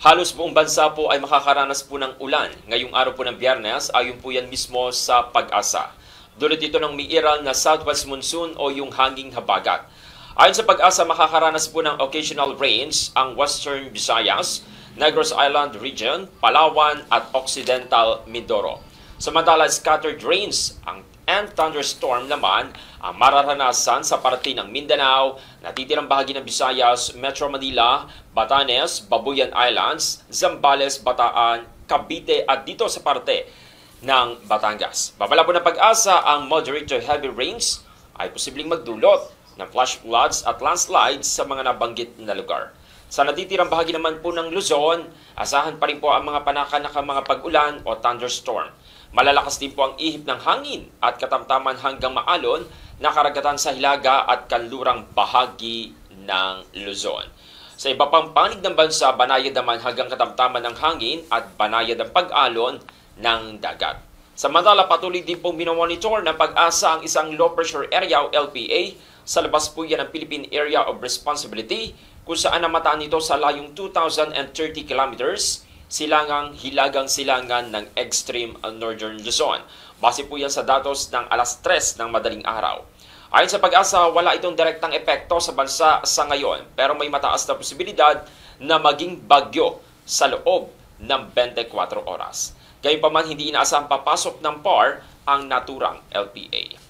Halos buong bansa po ay makakaranas po ng ulan ngayong araw po ng Biyernes, ayon po yan mismo sa Pag-asa. Dulot ito ng umiiral na southwest monsoon o yung hanging habagat. Ayon sa Pag-asa, makakaranas po ng occasional rains ang Western Visayas, Negros Island Region, Palawan at Occidental Mindoro. Samantala, scattered rains and thunderstorm naman ang mararanasan sa parte ng Mindanao, natitirang bahagi ng Visayas, Metro Manila, Batanes, Babuyan Islands, Zambales, Bataan, Cavite at dito sa parte ng Batangas. Babala po ng Pag-asa, ang moderate to heavy rains ay posibleng magdulot ng flash floods at landslides sa mga nabanggit na lugar. Sa natitirang bahagi naman po ng Luzon, asahan pa rin po ang mga panakanakang mga pag-ulan o thunderstorm. Malalakas din po ang ihip ng hangin at katamtaman hanggang maalon na karagatan sa hilaga at kanlurang bahagi ng Luzon. Sa iba pang panig ng bansa, banayad naman hanggang katamtaman ng hangin at banayad ang pag-alon ng dagat. Samantala, patuloy din pong minomonitor ng Pag-asa ang isang low pressure area o LPA sa labas po yan ng Philippine Area of Responsibility kung saan namataan ito sa layong 2,030 kilometers hilagang silangan ng extreme northern Luzon. Base po yan sa datos ng alas 3 ng madaling araw. Ayon sa Pag-asa, wala itong direktang epekto sa bansa sa ngayon, pero may mataas na posibilidad na maging bagyo sa loob ng 24 oras. Gayunpaman, hindi inaasahang papasok ng PAR ang naturang LPA.